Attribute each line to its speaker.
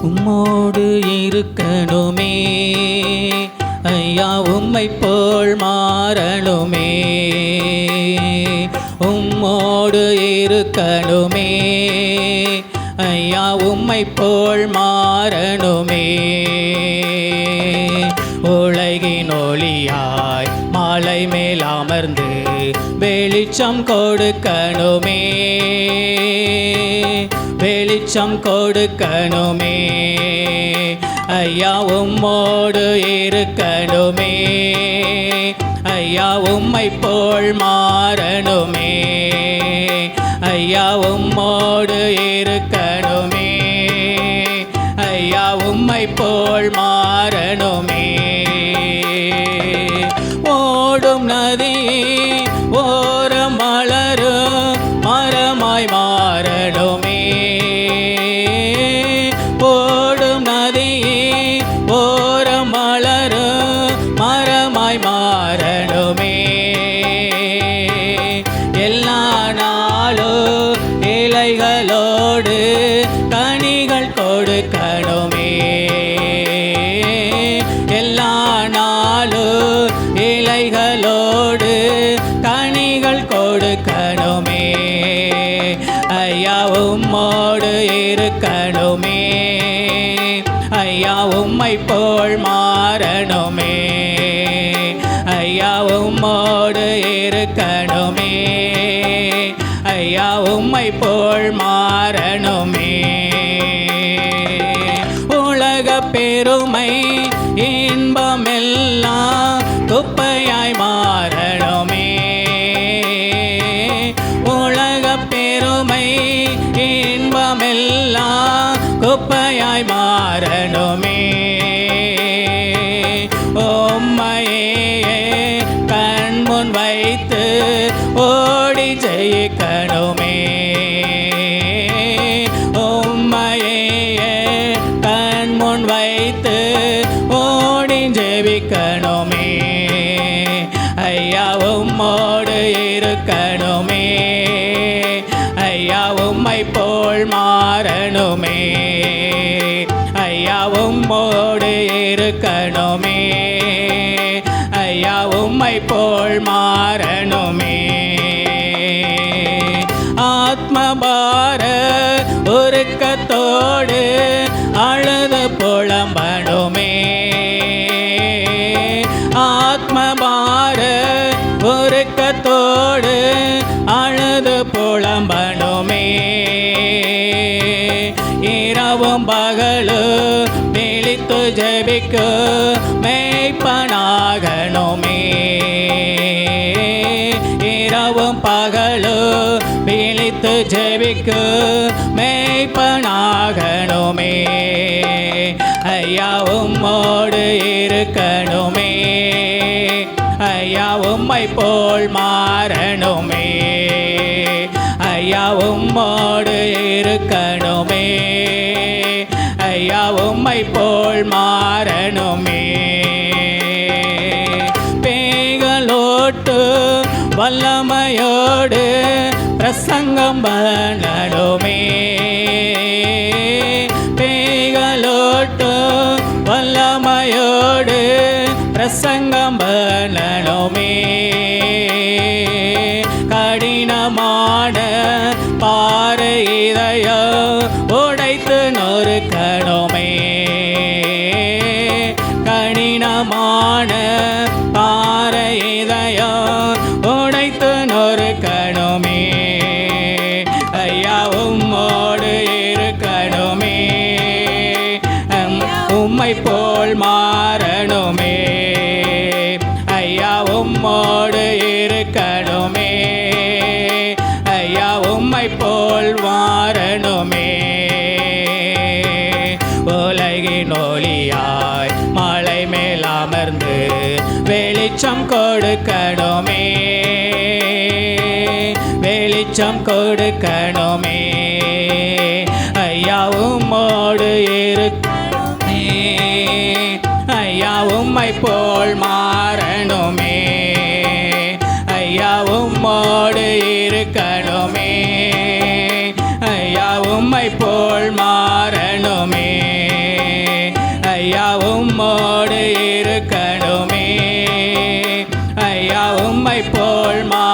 Speaker 1: உம்மோடு இருக்கணுமே ஐயா, உம்மை போல் மாறணுமே. உம்மோடு இருக்கணுமே ஐயா, உம்மை போல் மாறணுமே. உலகின் ஒளியாய் மாலை மேல் அமர்ந்து வெளிச்சம் கொடுக்கணுமே, வெளிச்சம் கொடுக்கணுமே ஐயா, உம்மோடு இருக்கணுமே ஐயா, உம்மை போல் மாறணுமே ஐயா, உம்மோடு இருக்கணுமே ஐயா, உம்மை போல் மாறணுமே. ஓடும் நதி ஓரம் மலரும் மரமாய் மாறணுமே. ஓடும் நதி ஓரம் மலரும் மரமாய் மாறணுமே. எல்லா நாளும் இலைகளோடு கனிகள் கொடுக்கணுமே. எல்லா நாளும் இலைகளோடு கனிகள் கொடுக்கணுமே ஐயா, உம்மோடு இருக்கணுமே ஐயா, உம்மை போல் மாறணுமே ஐயா, உம்மோடு இருக்கணுமே ஐயா, உம்மை போல் மாறணுமே. உலக பெருமை இன்பமெல்லாம் குப்பையாய் மாறணுமே. உலக பெருமை இன்பமெல்லாம் குப்பையாய் மாறணுமே. உம்மையே கண்முன் வைத்து ஓடி ஜெயிக்கணுமே. உம்மையே கண்முன் வைத்து ஓடி ஜெயிக்கணுமே ஐயா, உம்மோடு இருக்கணுமே ஐயா, உம்மை போல் மாறணுமே ஐயா, உம்மோடு இருக்கணுமே ஐயா, உம்மை போல் மாறணுமே. ஆத்மபார உருக்கத்தோடு அழுது புலம்பணுமே. ஆத்மபார உருக்கத்தோடு அழுது புலம்பணுமே. இரவும் பகலும் விழித்து ஜெபிக்கு மேய்ப்பனாகணுமே. இரவும் பகலும் விழித்து ஜெபிக்கு மேய்ப்பனாகணுமே ஐயா, உம்மோடு இருக்கணுமே ஐயா, உம்மை போல் மாறணுமே ஐயா, உம்மோடு இருக்கணுமே ஐயா, உம்மை போல் மாறணுமே. பேய்களோட்டு வல்லமையோடு பிரசங்கம் பண்ணணுமே. பேய்களோட்டு வல்லமையோடு பிரசங்கம் பண்ணணுமே. கடினமான பாறை இதயம் உடைத்து நொறுக்கணுமே. கடினமான பாறை இதயம் உடைத்து நொறுக்கணுமே ஐயா, உம்மோடு இருக்கணுமே உம்மை போல் மாறணுமே ஐயா, உம்மோடு இருக்கணுமே ஐயா, உம்மை போல் மாறணுமே. உலகின் ஒளியாய் மலை மேல் அமர்ந்து வெளிச்சம் கொடுக்கணுமே, வெளிச்சம் கொடுக்கணுமே ஐயா, உம்மோடு இருக்கணுமே ஐயா, உம்மை போல் மாறணுமே ஐயா, உம்மோடு இருக்கணுமே ஐயா, உம்மை போல் மாறணுமே. ஐயா உம்மோடு இருக்கணுமே ஐயா உம்மை போல் மா